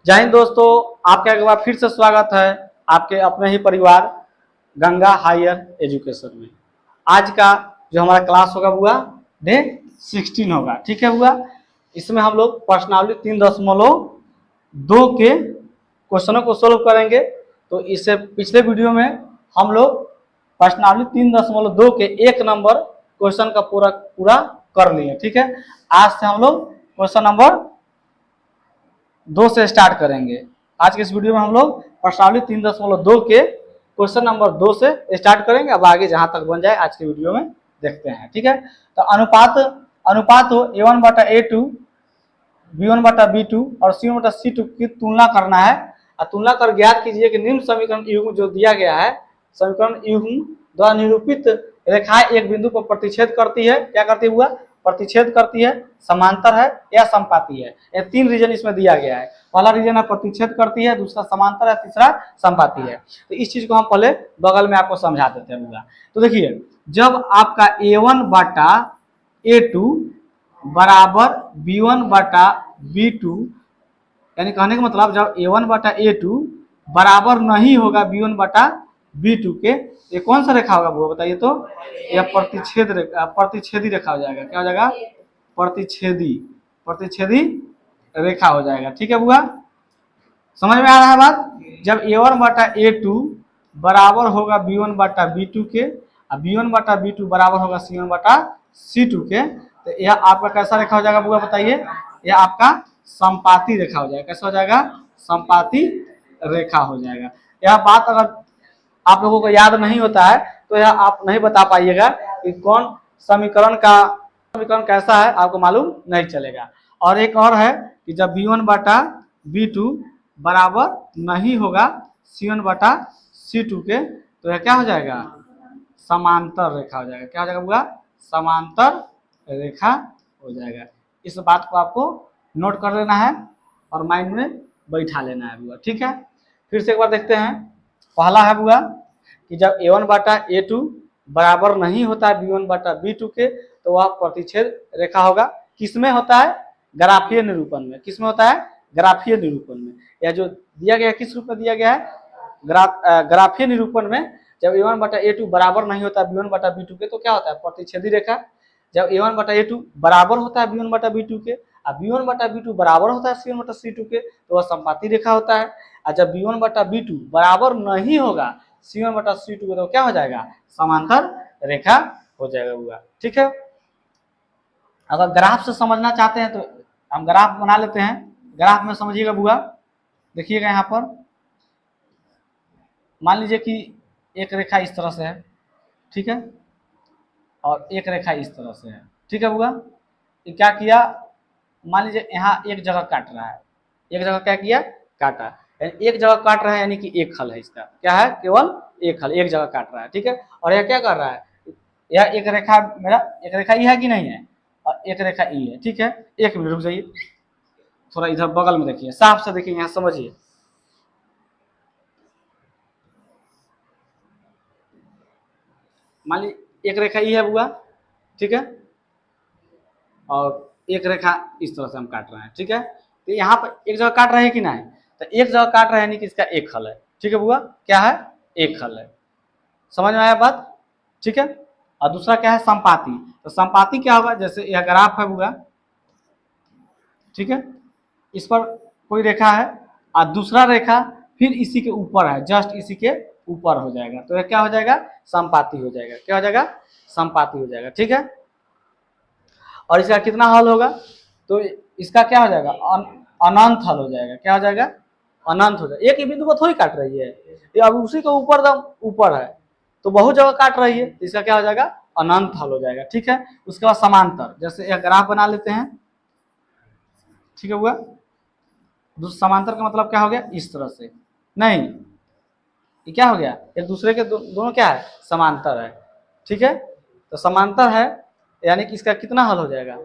जय हिंद दोस्तों, आपका एक बार फिर से स्वागत है आपके अपने ही परिवार गंगा हायर एजुकेशन में। आज का जो हमारा क्लास होगा बुआ डे 16 होगा। ठीक है बुआ, इसमें हम लोग पर्सनालिटी 3.2 के क्वेश्चनों को सोल्व करेंगे। तो इससे पिछले वीडियो में हम लोग पर्सनालिटी 3.2 के 1 नंबर क्वेश्चन का पूरा कर लिए। ठीक है, आज से हम लोग क्वेश्चन नंबर 2 से स्टार्ट करेंगे। आज के इस वीडियो में हम लोग पर्सनालिटी 3.2 के क्वेश्चन नंबर 2 से स्टार्ट करेंगे। अब आगे जहां तक बन जाए आज के वीडियो में देखते हैं। ठीक है, तो अनुपात हो A1/A2, B1/B2 और C1/C2 की तुलना करना है। और तुलना कर ज्ञात कीजिए कि निम्न समीकरण युग्म जो दिया गया है, समीकरण युग्म द्वारा निरूपित रेखाएं एक बिंदु पर प्रतिच्छेद करती है। क्या करती हुआ? प्रतिच्छेद करती है, समांतर है या समपाती है। ये 3 रीजन इसमें दिया गया है। पहला रीजन है प्रतिच्छेद करती है, दूसरा समांतर है, तीसरा समपाती है। तो इस चीज को हम पहले बगल में आपको समझा देते हैं। तो देखिए, जब आपका A1/A2 बराबर B1/B2, यानी कहने का मतलब जब A1/A2 बराबर नहीं होगा B1/B2 के, ये कौन सा रेखा होगा वो बताइए? तो यह प्रतिच्छेदी रेखा हो जाएगा। क्या हो जाएगा? प्रतिच्छेदी रेखा हो जाएगा। ठीक है बुआ, समझ में आ रहा है बात? जब A1/A2 बराबर होगा B1/B2 के और B1/B2 बराबर होगा C1/C2 के, तो यह आपका कैसा रेखा हो जाएगा बुआ बताइए? यह आपका समपाती रेखा हो जाएगा। कैसा हो जाएगा? समपाती रेखा हो जाएगा। यह बात अगर आप लोगों को याद नहीं होता है तो यह आप नहीं बता पाइएगा कि कौन समीकरण कैसा है, आपको मालूम नहीं चलेगा। और एक और है कि जब B1/B2 बराबर नहीं होगा C1/C2 के, तो यह क्या हो जाएगा? समांतर रेखा हो जाएगा। क्या हो जाएगा बुआ? समांतर रेखा हो जाएगा। इस बात को आपको नोट कर लेना है और माइंड में बैठा लेना है बुआ। ठीक है, फिर से एक बार देखते हैं। पहला है बुआ कि जब A1/A2 बराबर नहीं होता है B1/B2 के, तो वह प्रतिच्छेद रेखा होगा। किसमें होता है? ग्राफीय निरूपण में। किसमें होता है? ग्राफीय निरूपण में। यह जो दिया गया है किस रूप में दिया गया है? ग्राफीय निरूपण में जब A1/A2 बराबर नहीं होता B1/B2 के, तो क्या होता है? प्रतिच्छेदी रेखा। जब A1/A2 बराबर होता है B1/B2 के और B1/B2 बराबर होता है C1/C2 के, तो वह समपाती रेखा होता है। और जब B1/B2 बराबर नहीं होगा C1/C2 के, तो क्या हो जाएगा? समांतर रेखा हो जाएगा बुआ। ठीक है, अगर ग्राफ से समझना चाहते हैं तो हम ग्राफ बना लेते हैं। ग्राफ में समझिएगा बुआ, देखिएगा यहाँ पर मान लीजिए कि एक रेखा इस तरह से है, ठीक है, और एक रेखा इस तरह से है। ठीक है बुआ, ये क्या किया? मान लीजिए यहाँ एक जगह काट रहा है, एक जगह क्या किया? काटा। एक जगह काट रहा है यानी कि एक हल है इसका। क्या है? केवल एक हल, एक जगह काट रहा है। ठीक है, और यह क्या कर रहा है? यह एक रेखा, मेरा एक रेखा ई है कि नहीं है, और एक रेखा ई है। ठीक है, एक मिनट रुक जाइए, थोड़ा इधर बगल में देखिए, साफ से देखिए, यहाँ समझिए। मान लीजिए एक रेखा ई है बुआ, ठीक है, और एक रेखा इस तरह से हम काट रहे हैं। ठीक है, तो यहाँ पर एक जगह काट रहे हैं कि नहीं? तो एक जगह काट रहे हैं यानी कि इसका एक हल है। ठीक है बुआ, क्या है? एक हल है। समझ में आया बात? ठीक है, और दूसरा क्या है? संपाती। तो संपाती क्या होगा? जैसे यह ग्राफ है बुआ, ठीक है, इस पर कोई रेखा है और दूसरा रेखा फिर इसी के ऊपर है, जस्ट इसी के ऊपर हो जाएगा, तो यह क्या हो जाएगा? संपाती हो जाएगा। क्या हो जाएगा? संपाती हो जाएगा। ठीक है, और इसका कितना हल होगा? तो इसका क्या हो जाएगा? अनंत हल हो जाएगा। क्या हो जाएगा? अनंत हो जाएगा। एक ही बिंदु को थोड़ी काट रही है ये, अब उसी के ऊपर दम ऊपर है, तो बहुत जगह काट रही है, तो इसका क्या हो जाएगा? अनंत हल हो जाएगा। ठीक है, उसके बाद समांतर, जैसे एक ग्राफ बना लेते हैं। ठीक है हुआ, समांतर का मतलब क्या हो गया? इस तरह से नहीं, ये क्या हो गया? एक दूसरे के दोनों क्या है? समांतर है। ठीक है, तो समांतर है यानी कि इसका कितना हल हो जाएगा?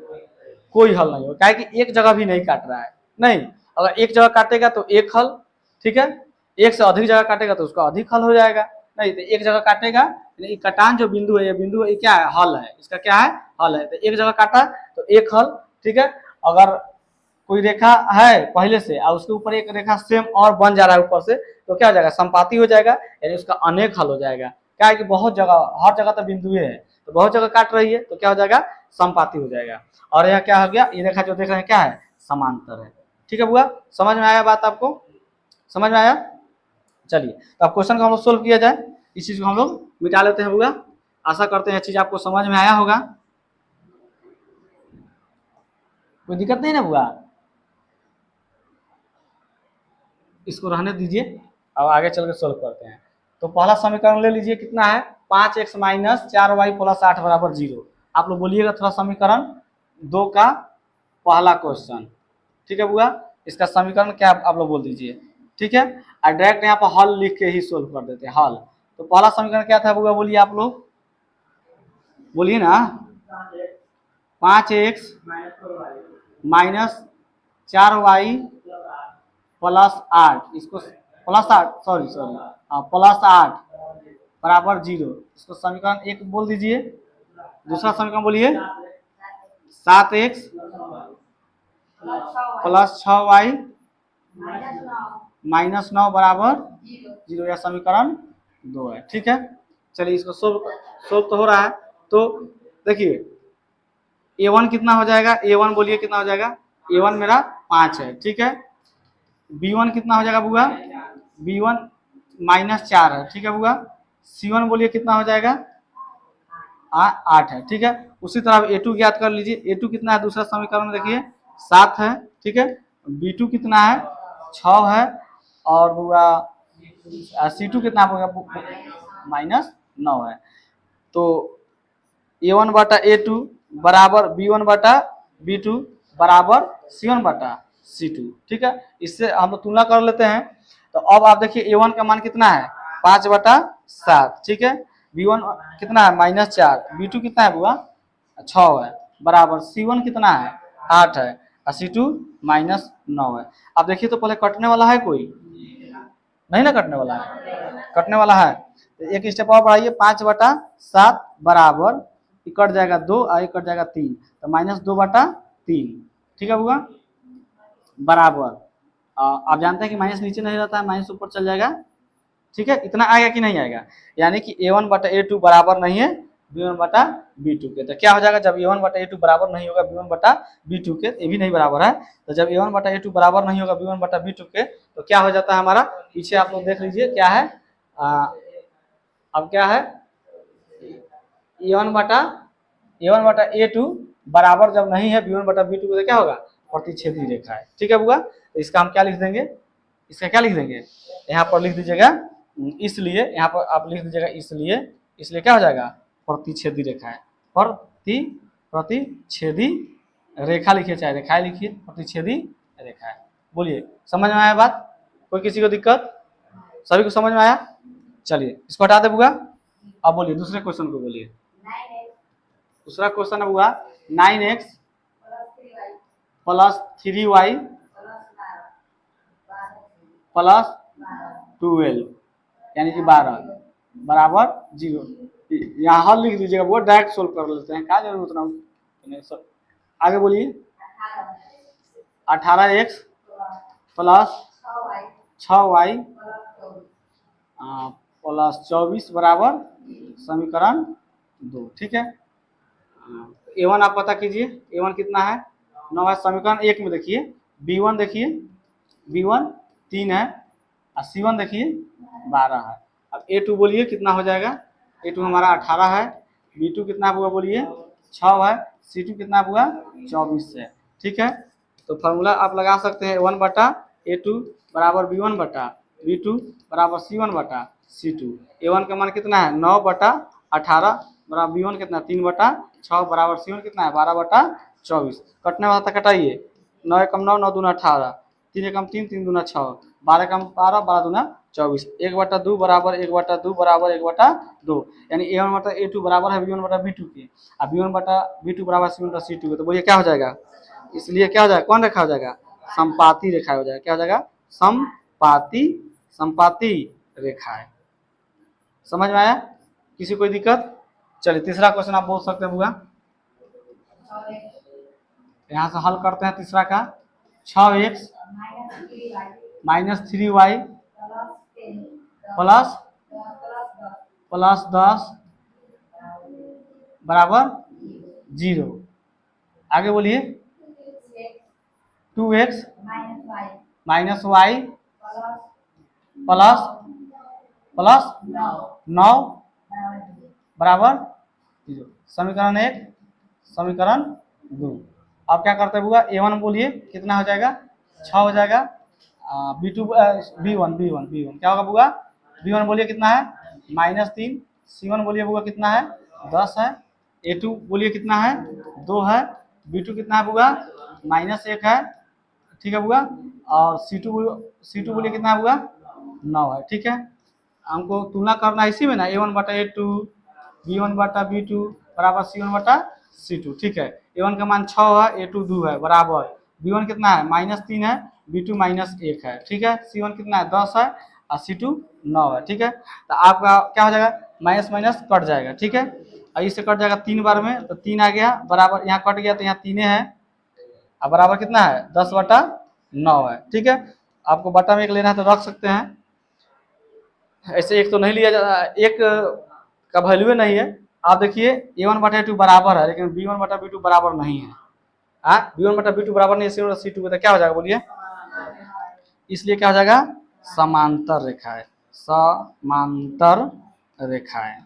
कोई हल नहीं होगा, कि एक जगह भी नहीं काट रहा है। नहीं, अगर एक जगह काटेगा तो एक हल, ठीक है, एक से अधिक जगह काटेगा तो उसका अधिक हल हो जाएगा। नहीं, तो एक जगह काटेगा, कटान जो बिंदु है, ये बिंदु है, क्या है? हल है। इसका क्या है? हल है। तो एक जगह काटा तो एक हल। ठीक है, अगर कोई रेखा है पहले से और उसके ऊपर एक रेखा सेम और बन जा रहा है ऊपर से, तो क्या हो जाएगा, संपाती हो जाएगा, यानी उसका अनेक हल हो जाएगा। क्या है कि बहुत जगह, हर जगह तो बिंदु है, तो बहुत जगह काट रही है, तो क्या हो जाएगा, संपाती हो जाएगा। और यह क्या हो गया, ये रेखा जो देख रहे हैं क्या है, समांतर है। ठीक है बुआ, समझ में आया बात आपको, समझ में आया। चलिए तो अब क्वेश्चन को हम लोग सोल्व किया जाए, इस चीज को हम लोग मिटा लेते हैं बुआ। आशा करते हैं यह चीज आपको समझ में आया होगा, कोई दिक्कत नहीं ना बुआ। इसको रहने दीजिए, अब आगे चल के सोल्व करते हैं। तो पहला समीकरण ले लीजिए, कितना है, 5x माइनस 4y प्लस 8 बराबर 0। आप लोग बोलिएगा थोड़ा समीकरण 2 का पहला क्वेश्चन। ठीक है बुआ, इसका समीकरण क्या आप लोग बोल दीजिए। ठीक है, और डायरेक्ट यहाँ पर हल लिख के ही सोल्व कर देते हैं, हल। तो पहला समीकरण क्या था बुआ, बोलिए आप लोग, बोलिए ना। 5x माइनस 4y प्लस 8, इसको प्लस 8, सॉरी सॉरी, प्लस 8 बराबर 0, इसको समीकरण 1 बोल दीजिए। दूसरा समीकरण बोलिए, 7x प्लस 6y माइनस 9 बराबर 0, यह समीकरण 2 है। ठीक है, चलिए इसको सोल्व तो हो रहा है। तो देखिए a1 कितना हो जाएगा, a1 बोलिए कितना हो जाएगा, a1 मेरा 5 है। ठीक है, b1 कितना हो जाएगा बुआ, b1 माइनस 4 है। ठीक है बुआ, c1 बोलिए कितना हो जाएगा, 8 है। ठीक है, उसी तरह a2 ज्ञात कर लीजिए, a2 कितना है, दूसरा समीकरण में देखिए 7 है। ठीक है, b2 कितना है, 6 है, और बुआ c2 कितना होगा, माइनस 9 है। तो a1 बटा a2 बराबर b1 बटा b2 बराबर c1 बटा c2। ठीक है, इससे हम लोग तुलना कर लेते हैं। तो अब आप देखिए a1 का मान कितना है, 5 बटा 7। ठीक है, b1 कितना है, माइनस 4, b2 कितना है बुआ, 6 है, बराबर c1 कितना है, 8 है, और c2 माइनस 9 है। अब देखिए तो पहले कटने वाला है कोई, नहीं ना कटने वाला है, कटने वाला है। तो एक स्टेप और बढ़ाइए, 5 बटा 7 बराबर, कट जाएगा 2 और कट जाएगा 3, तो माइनस 2 बटा 3। ठीक है बुआ, बराबर, आप जानते हैं कि माइनस नीचे नहीं रहता है, माइनस ऊपर चल जाएगा। ठीक है, इतना आएगा कि नहीं आएगा, यानी कि a1 बटा a2 बराबर नहीं है b1 बटा b2 के। तो क्या हो जाएगा, जब a1 बटा a2 बराबर नहीं होगा b1 बटा b2 के, ये भी नहीं बराबर है, तो जब a1 बटा a2 बराबर नहीं होगा b1 बटा b2 के, तो क्या हो जाता है हमारा, पीछे आप लोग देख लीजिए क्या है, अब क्या है, a1 बटा a2 बराबर जब नहीं है b1 बटा b2 तो क्या होगा, प्रतिच्छेदी रेखा है। ठीक है बुआ, तो इसका हम क्या लिख देंगे, इसका क्या लिख देंगे, यहाँ पर लिख दीजिएगा, इसलिए यहाँ पर आप लिख दीजिएगा, इसलिए क्या हो जाएगा, प्रतिच्छेदी रेखा है, प्रतिच्छेदी रेखा लिखिए, चाहे रेखाएं लिखिए, प्रतिच्छेदी रेखा है। बोलिए समझ में आया बात, कोई किसी को दिक्कत, सभी को समझ में आया। चलिए इसको हटा दे बुआ, अब बोलिए दूसरे क्वेश्चन को बोलिए। दूसरा क्वेश्चन है बुआ, 9x प्लस 3y प्लस 12 यानी कि 12 बराबर 0। यहाँ हल लिख दीजिएगा, वो डायरेक्ट सोल्व कर लेते हैं, क्या जरूरत ना। आगे बोलिए, 18x प्लस 6y प्लस 24 बराबर समीकरण 2। ठीक है, a1 आप पता कीजिए, a1 कितना है, 9 है। समीकरण 1 में देखिए b1 देखिए, b1 3 है, और c1 देखिए 12 है। अब a2 बोलिए कितना हो जाएगा, a2 हमारा 18 है, b2 कितना हुआ बोलिए 6 है, c2 कितना हुआ 24 है। ठीक है, तो फार्मूला आप लगा सकते हैं, 1 बटा a2 बराबर b1 बटा b2 बराबर c1 बटा c2। a1 का मान कितना है, 9 बटा 18 बराबर b1 कितना, 3 बटा 6 बराबर c1 कितना है, 12 बटा 24। कटने वाला था, कटाइए, 9 एकम 9, 9 दूना 18, 3 एकम 3, 3 दूना 6, 12 एकम 12, 12 दूना 24, 1 बटा 2 बराबर 1 बटा 2 बराबर 1 बटा 2, यानी a1 बटा a2 बराबर है b1 बटा b2 के, और b1 बटा b2 बराबर c1 बटा c2 के। तो बोलिए क्या हो जाएगा, इसलिए क्या हो जाएगा, कौन रेखा हो जाएगा, संपाती रेखा हो जाएगा। क्या हो जाएगा, संपाती रेखा है। समझ में आया, किसी कोई दिक्कत। चलिए तीसरा क्वेश्चन आप बोल सकते हैं बुआ, यहाँ से हल करते हैं तीसरा का। 6x -3y प्लस +10 बराबर 0। आगे बोलिए। 2x -y प्लस 9 बराबर 0। समीकरण 1, समीकरण 2। अब क्या करते हुआ a1 बोलिए कितना हो जाएगा, 6 हो जाएगा। b2 b1 क्या होगा बुआ, b1 बोलिए कितना है -3, c1 बोलिए बुआ कितना है 10 है, a2 बोलिए कितना है 2 है, b2 कितना है बुआ -1 है, ठीक है बुआ। और C2 बोलिए कितना है बुआ 9 है, ठीक है। हमको तुलना करना है इसी में ना, a1 बटा a2, b1 बटा b2 बराबर c1 बटा c2, ठीक है। a1 का मान 6 है, a2 2 है बराबर b1 कितना है -3 है, b2 -1 है, ठीक है। c1 कितना है 10 है और c2 9 है, ठीक है। तो आपका क्या हो जाएगा, माइनस माइनस कट जाएगा, ठीक है। और इससे कट जाएगा 3 बार में, तो 3 आ गया बराबर, यहाँ कट गया तो यहाँ 3 है, अब बराबर कितना है 10 बटा 9 है, ठीक है। आपको बटा में एक लेना है तो रख सकते हैं, ऐसे एक तो नहीं लिया जाता, एक का वैल्यू नहीं है। आप देखिए a1 बटा a2 बराबर है, लेकिन b1 बटा b2 बराबर नहीं है। b1 बटा b2 बराबर नहीं है c2 तो क्या हो जाएगा बोलिए, इसलिए क्या हो जाएगा समांतर रेखा है, समांतर रेखा है,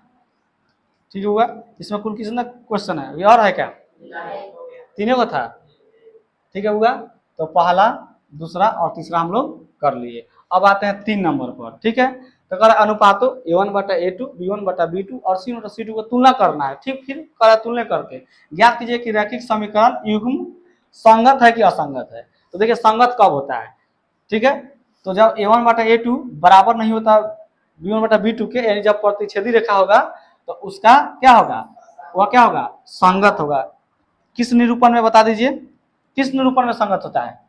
ठीक होगा। इसमें कुल कितना क्वेश्चन है, ये और है क्या, तीनों का था, ठीक है होगा। तो पहला, दूसरा और तीसरा हम लोग कर लिए। अब आते हैं 3 नंबर पर, ठीक है। तो कर अनुपातों a1 बटा a2, b1 बटा b2 और c1 बटा c2 को तुलना करना है, ठीक। फिर कर तुलना करके ज्ञात कीजिए कि रैखिक समीकरण युग्म संगत है कि असंगत है। तो देखिए संगत कब होता है, ठीक है। तो जब a1 बटा a2 बराबर नहीं होता b1 बटा b2 के, यानी जब प्रतिच्छेदी रेखा होगा तो उसका क्या होगा, वह क्या होगा संगत होगा। किस निरूपण में बता दीजिए, किस निरूपण में संगत होता है,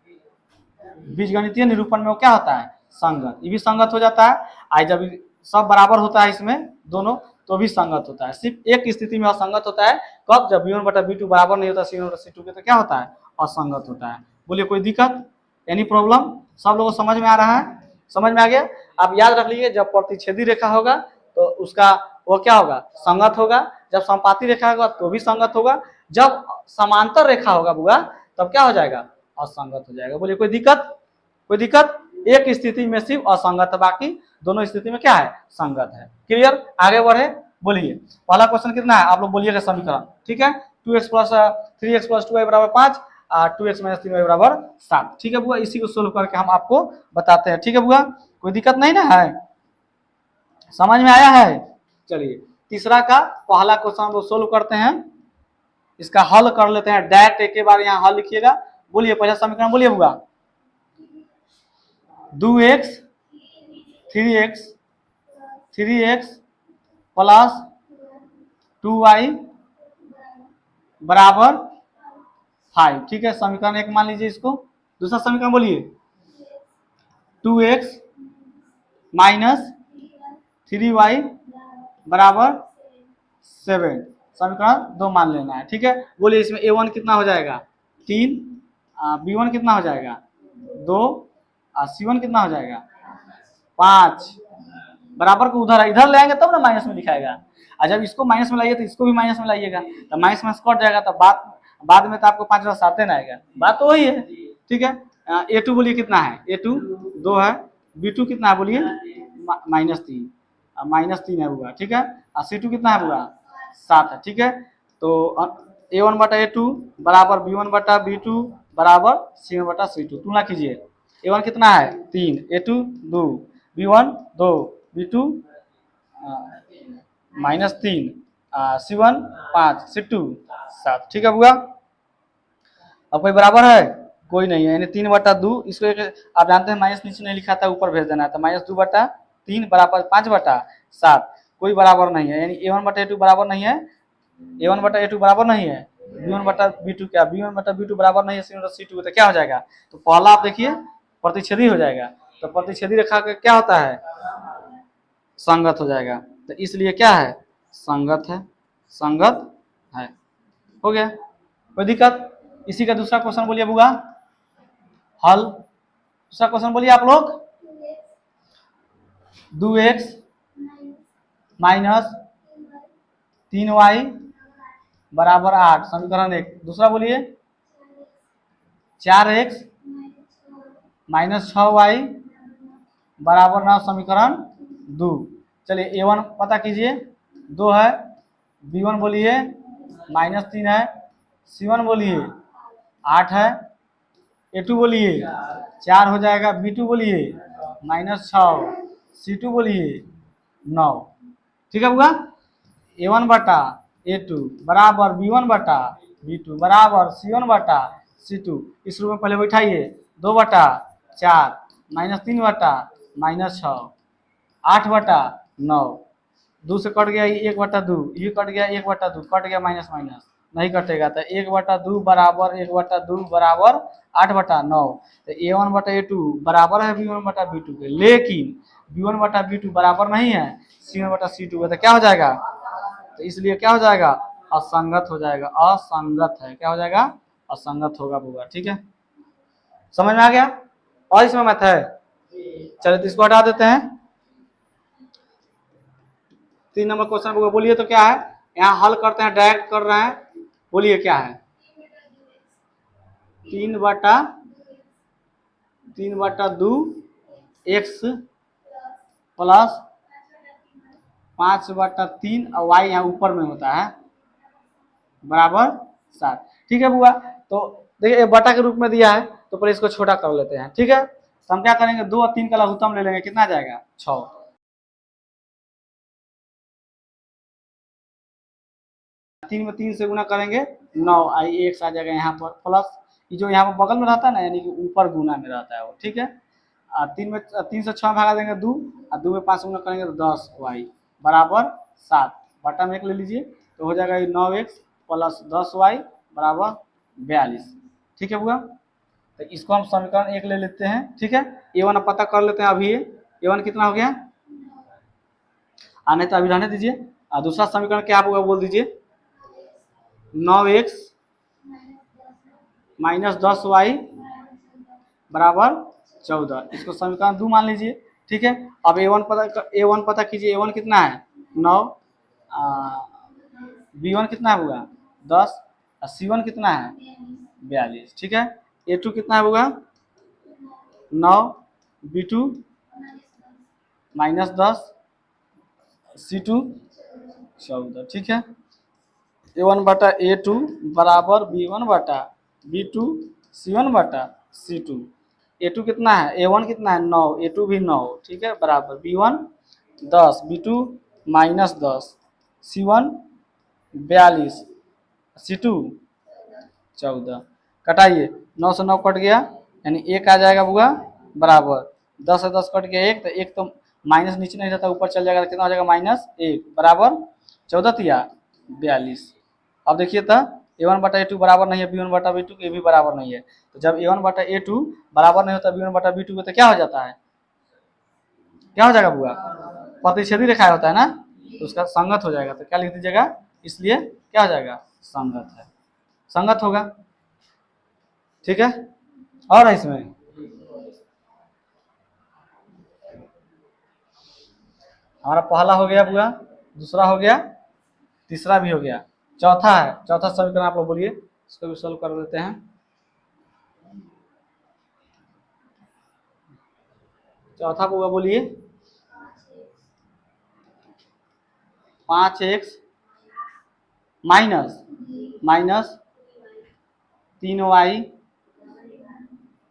बीजगणितीय निरूपण में वो क्या होता है संगत, ये भी संगत हो जाता है। आज जब सब बराबर होता है इसमें दोनों, तो भी संगत होता है। सिर्फ एक स्थिति में असंगत होता है, कब, जब b1 बटा b2 बराबर नहीं होता c1 बटा c2 के, तो क्या होता है असंगत होता है। बोलिए कोई दिक्कत, एनी प्रॉब्लम, सब लोगों को समझ में आ रहा है, समझ में आ गया। आप याद रख लीजिए जब प्रतिच्छेदी रेखा होगा तो उसका वो क्या होगा संगत होगा, जब संपाती रेखा होगा तो भी संगत होगा, जब समांतर रेखा होगा बुआ तब क्या हो जाएगा असंगत हो जाएगा। बोलिए कोई दिक्कत, कोई दिक्कत, एक स्थिति में सिर्फ असंगत है, बाकी दोनों स्थिति में क्या है संगत है। क्लियर, आगे बढ़े। बोलिए पहला क्वेश्चन कितना है, आप लोग बोलिएगा समीकरण, ठीक है। 2x plus 3x plus 2y बराबर 5, 2x माइनस 3y बराबर 7, ठीक है बुआ। इसी को सोल्व करके हम आपको बताते हैं, ठीक है बुआ, कोई दिक्कत नहीं ना है, समझ में आया है। चलिए तीसरा का पहला क्वेश्चन हम लोग सोल्व करते हैं, इसका हल कर लेते हैं डायरेक्ट, एक बार यहाँ हल लिखिएगा। बोलिए पहला समीकरण बोलिए बुआ, 2x 3x प्लस 2y बराबर 5, ठीक है। समीकरण 1 मान लीजिए इसको। दूसरा समीकरण बोलिए 2x माइनस 3y बराबर 7, समीकरण 2 मान लेना है, ठीक है। बोलिए इसमें a1 कितना हो जाएगा 3, b1 कितना हो जाएगा 2 और c1 कितना हो जाएगा 5, बराबर को उधर इधर ले आएंगे तब ना माइनस में लिखाएगा, और जब इसको माइनस में लाइए तो इसको भी माइनस में लाइएगा, तो माइनस माइनस कट जाएगा, तो बाद में तो आपको 5 सात देना आएगा, बात तो वही है, ठीक है। a2 बोलिए कितना है, a2 2 है, b2 कितना है बोलिए -3, -3 है हुआ, ठीक है। और c2 कितना है हुआ 7 है, ठीक है। तो a1 बटा a2 बराबर b1 बटा b2 बराबर c1 बटा c2, तुलना कीजिए। a1 कितना है 3, a2 2, b1 2, b2 -3, c1 5, c2 7, ठीक है बुआ। अब कोई बराबर है, कोई नहीं है, यानी 3 बटा 2, इसको एक आप जानते हैं माइनस नीचे नहीं लिखा था ऊपर भेज देना है, तो -2 बटा 3 बराबर 5 बटा 7, कोई बराबर नहीं है, यानी a1 बटा a2 बराबर नहीं है, a1 बटा a2 बराबर नहीं है, b1 बटा b2 क्या, b1 बटा b2 बराबर नहीं है c1 बटा c2, तो क्या हो जाएगा, तो पहला आप देखिए प्रतिच्छेदी हो जाएगा, तो प्रतिच्छेदी रेखा का क्या होता है संगत हो जाएगा, तो इसलिए क्या है संगत है, संगत है, हो गया, कोई दिक्कत। इसी का दूसरा क्वेश्चन बोलिए बुआ, हल दूसरा क्वेश्चन बोलिए आप लोग। 2x माइनस 3y बराबर 8 समीकरण 1। दूसरा बोलिए 4x माइनस 6y बराबर 9 समीकरण 2। चलिए a1 पता कीजिए 2 है, b1 बोलिए -3 है, c1 बोलिए 8 है, a2 बोलिए 4 हो जाएगा, b2 बोलिए -6, c2 बोलिए 9। ठीक है बुआ। a1 बटा a2 बराबर b1 बटा b2 बराबर c1 बटा c2। इस रूप में पहले बैठाइए 2 बटा 4 -3 बटा -6 8 बटा 9 2 से कट गया, 1 बटा 2 ये कट गया, 1 बटा 2 कट गया, माइनस माइनस नहीं कटेगा तो 1 बटा 2 बराबर 1 बटा 2 बराबर 8 बटा 9। तो a1 बटा a2 बराबर है b1 बटा b2 के, लेकिन b1 बटा b2 बराबर नहीं है c1 बटा c2 का, तो क्या हो जाएगा, तो इसलिए क्या हो जाएगा, असंगत हो जाएगा, असंगत है, क्या हो जाएगा, असंगत होगा बुआ। ठीक है, समझ में आ गया। और इसमें मैथ है, चलिए तो इसको हटा देते हैं। 3 नंबर क्वेश्चन बुआ बोलिए तो क्या है, यहाँ हल करते हैं, डायरेक्ट कर रहे हैं, बोलिए क्या है। 3/2 x प्लस 5/3 और y यहाँ ऊपर में होता है बराबर 7। ठीक है बुआ, तो देखिए बटा के रूप में दिया है तो पहले इसको छोटा कर लेते हैं। ठीक है, तो हम क्या करेंगे, 2 और 3 का लघुत्तम ले लेंगे, कितना आ जाएगा 6। 3 में 3 से गुना करेंगे 9, आई एक्स आ जाएगा यहाँ पर, प्लस ये जो यहाँ पर बगल में रहता है ना, यानी कि ऊपर गुना में रहता है वो। ठीक है, 3 से 6 भागा देंगे 2 और 2 में 5 गुना करेंगे तो 10 वाई बराबर 7, बटा में 1 ले लीजिए तो हो जाएगा 9x प्लस 10y बराबर 42। ठीक है बुआ, तो इसको हम समीकरण 1 ले लेते हैं। ठीक है, a1 पता कर लेते हैं अभी, a1 कितना हो गया, नहीं तो अभी रहने दीजिए। और दूसरा समीकरण क्या होगा बोल दीजिए, 9x माइनस 10y बराबर 14, इसको समीकरण 2 मान लीजिए। ठीक है, अब a1 पता कीजिए, a1 कितना है 9, b1 कितना हुआ 10 और c1 कितना है 42। ठीक है, a2 कितना होगा 9, b2 -10, c2 14। ठीक है, a1 बटा a2 बराबर b1 बटा b2 c1 बटा c2। a2 कितना है, a1 कितना है 9, a2 भी 9। ठीक है, बराबर b1 10, b2 -10, c1 42, c2 14। कटाइए, 9 से 9 कट गया यानी 1 आ जाएगा बुआ बराबर 10 से 10 कट गया 1, तो 1 तो माइनस नीचे नहीं रहता ऊपर चल जाएगा, कितना हो जाएगा -1 बराबर 14 तिया 42। अब देखिए तो a1 बटा a2 बराबर नहीं है b1 बटा b2 के, भी बराबर नहीं है, तो जब a1 बटा a2 बराबर नहीं होता b1 बटा b2 के तो क्या हो जाता है, क्या हो जाएगा बुआ, प्रतिच्छेदी रेखा होता है ना, तो उसका संगत हो जाएगा, तो क्या लिख दीजिएगा, इसलिए क्या हो जाएगा, संगत है, संगत होगा। ठीक है, और है इसमें हमारा पहला हो गया बुआ, दूसरा हो गया, तीसरा भी हो गया, चौथा है, चौथा समीकरण आप लोग बोलिए, इसको भी सोल्व कर देते हैं। चौथा बुआ बोलिए 5x माइनस 3y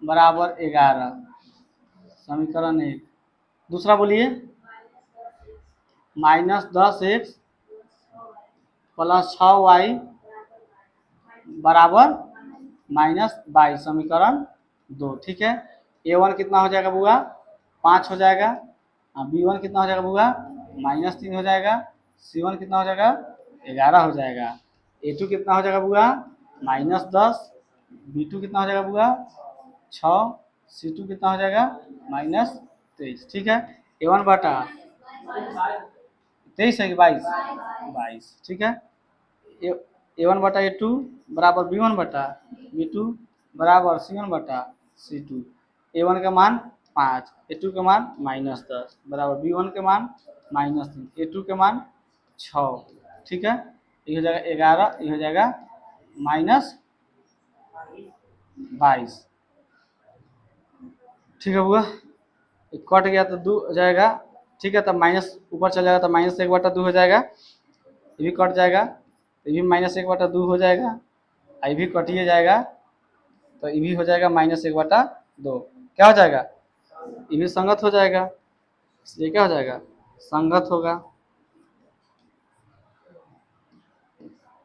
बराबर 11 समीकरण 1। दूसरा बोलिए -10x प्लस 6y बराबर -22 समीकरण 2। ठीक है, a1 कितना हो जाएगा बुआ 5 हो जाएगा, b1 कितना हो जाएगा बुआ -3 हो जाएगा, c1 कितना हो जाएगा 11 हो जाएगा, a2 कितना हो जाएगा बुआ -10, b2 कितना हो जाएगा बुआ 6, c2 कितना हो जाएगा -23। ठीक है, a1 बटा 23 है कि 22। ठीक है, a1 बटा a2 बराबर b1 बटा b2 बराबर c1 बटा C2। A1 का मान 5, A2 का मान -10 बराबर B1 के मान -3, A2 के मान 6। ठीक है, ये हो जाएगा 11, ये हो जाएगा -22। ठीक है हुआ, कट गया तो 2 हो जाएगा। ठीक है, तब माइनस ऊपर चल जाएगा तो -1/2 हो जाएगा, ये भी कट जाएगा तो ये भी -1/2 हो जाएगा, ये भी कटिए जाएगा तो ये भी हो जाएगा -1/2। क्या हो जाएगा, ये भी संगत हो जाएगा, इसलिए क्या हो जाएगा, संगत होगा।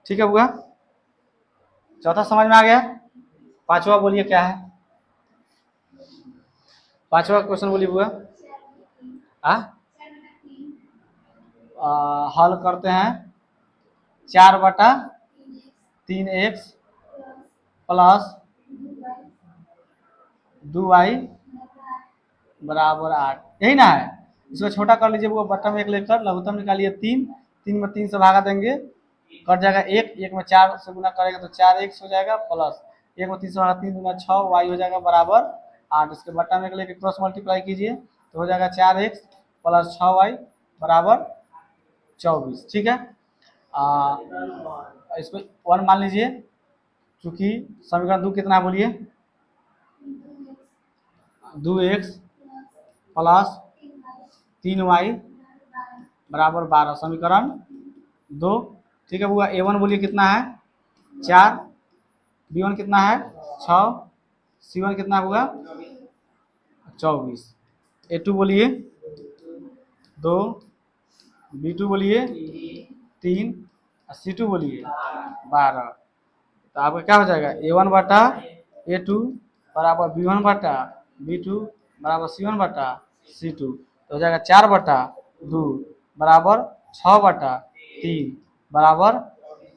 ठीक है बुआ, चौथा समझ में आ गया। पांचवा बोलिए क्या है, पांचवा क्वेश्चन बोलिए बुआ। हल करते हैं 4/3x प्लस 2y बराबर 8, यही ना है। इसको छोटा कर लीजिए वो, बट्टा में 1 लेकर लघुत्तम निकालिए 3, 3 में 3 से भागा देंगे, कट जाएगा 1, 1 में 4 से गुना करेंगे तो 4x हो जाएगा, प्लस 1 में 3 से भागा 3 दूना 6, y हो जाएगा बराबर 8। इसके बट्टा में 1 लेकर क्रॉस मल्टीप्लाई कीजिए तो हो जाएगा 4x प्लस 6y बराबर 24। ठीक है, इसको 1 मान लीजिए, चूंकि समीकरण 2 कितना है बोलिए, 2x प्लस 3y बराबर 12, समीकरण 2। ठीक है बुआ, A1 बोलिए कितना है 4, B1 कितना है 6, C1 कितना है बुआ 24, A2 बोलिए 2, B2 बोलिए 3, C2 बोलिए 12। तो आपका क्या हो जाएगा, A1 बटा A2 बराबर B1 बटा B2 बराबर C1 बटा C2, तो हो जाएगा 4/2 बराबर 6/3 बराबर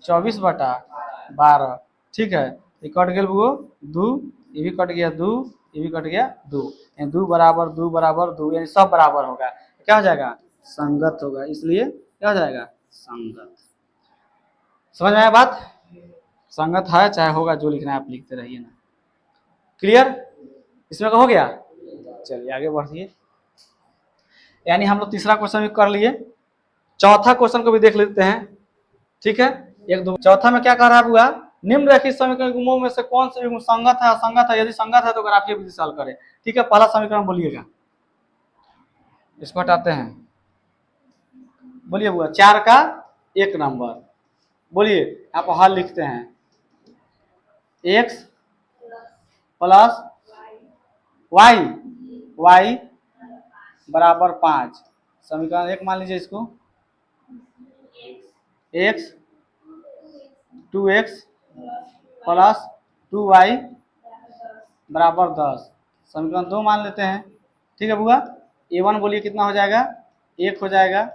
24/12। ठीक है, ये कट गया वो 2, ये भी कट गया 2, ये भी कट गया 2, 2 बराबर 2 बराबर 2, यानी सब बराबर होगा, क्या हो जाएगा, संगत होगा, इसलिए क्या हो जाएगा, संगत। समझ में आया बात, संगत है चाहे होगा, जो लिखना है आप लिखते रहिए ना। क्लियर, इसमें का हो गया। चलिए आगे बढ़िए, यानी हम लोग तीसरा क्वेश्चन भी कर लिए, चौथा क्वेश्चन को भी देख लेते हैं। ठीक है, एक दो, चौथा में क्या कह रहा है बुआ, निम्नलिखित समीकरण युग्मों में से कौन से युग्म संगत है, असंगत है, यदि संगत है तो ग्राफीय विधि सॉल्व करें। ठीक है, पहला समीकरण बोलिएगा, इसको हटाते हैं, बोलिए बुआ 4 का 1 नंबर, बोलिए आप हल लिखते हैं, x प्लस y बराबर 5, समीकरण 1 मान लीजिए इसको, x 2x प्लस 2y बराबर 10, समीकरण 2 मान लेते हैं। ठीक है बुआ, A1 बोलिए कितना हो जाएगा, 1 हो जाएगा,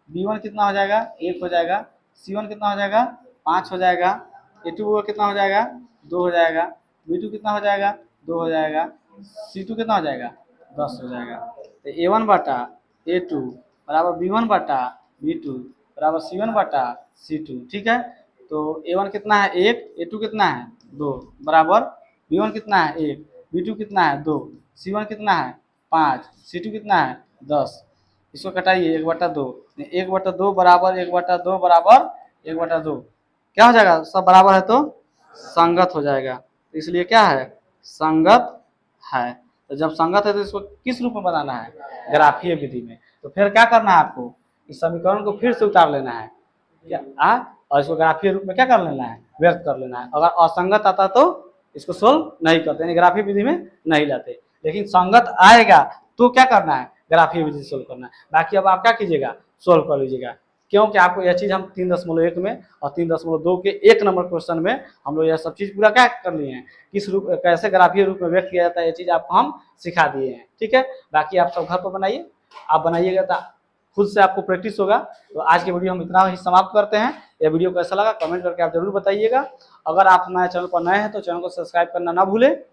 B1 कितना हो जाएगा, 1 हो जाएगा, C1 कितना हो जाएगा, 5 हो जाएगा, A2 कितना हो जाएगा, 2 हो जाएगा, B2 कितना हो जाएगा, 2 हो जाएगा, C2 कितना हो जाएगा, 10 हो जाएगा। तो A1 बटा A2 बराबर B1 बटा B2 बराबर C1 बटा C2। ठीक है, तो A1 कितना है 1, A2 कितना है 2 बराबर B1 कितना है 1, B2 कितना है 2, C1 कितना है 5, C2 कितना है 10। इसको कटाइए 1/2, 1/2 बराबर 1/2 बराबर 1/2, क्या हो जाएगा, सब बराबर है तो संगत हो जाएगा, इसलिए क्या है, संगत है। तो जब संगत है तो इसको किस रूप में बनाना है, ग्राफीय विधि में। तो फिर क्या करना है आपको, इस समीकरण को फिर से उतार लेना है क्या, और इसको ग्राफीय रूप में क्या कर लेना है, व्यक्त कर लेना है। अगर असंगत आता तो इसको सोल्व नहीं करते, यानी ग्राफीय विधि में नहीं लाते, लेकिन संगत आएगा तो क्या करना है, ग्राफीय विधि से सोल्व करना है। बाकी अब आप क्या कीजिएगा, सोल्व कर लीजिएगा, क्योंकि आपको यह चीज़ हम 3.1 में और 3.2 के 1 नंबर क्वेश्चन में हम लोग यह सब चीज़ पूरा क्या कर लिए हैं, किस रूप कैसे ग्राफीय रूप में व्यक्त किया जाता है, ये चीज़ आपको हम सिखा दिए हैं। ठीक है, बाकी आप सब घर पर बनाइए, आप बनाइएगा तो खुद से आपको प्रैक्टिस होगा। तो आज के वीडियो हम इतना ही समाप्त करते हैं। यह वीडियो कैसा लगा कमेंट करके आप जरूर बताइएगा। अगर आप हमारे चैनल पर नए हैं तो चैनल को सब्सक्राइब करना ना भूलें।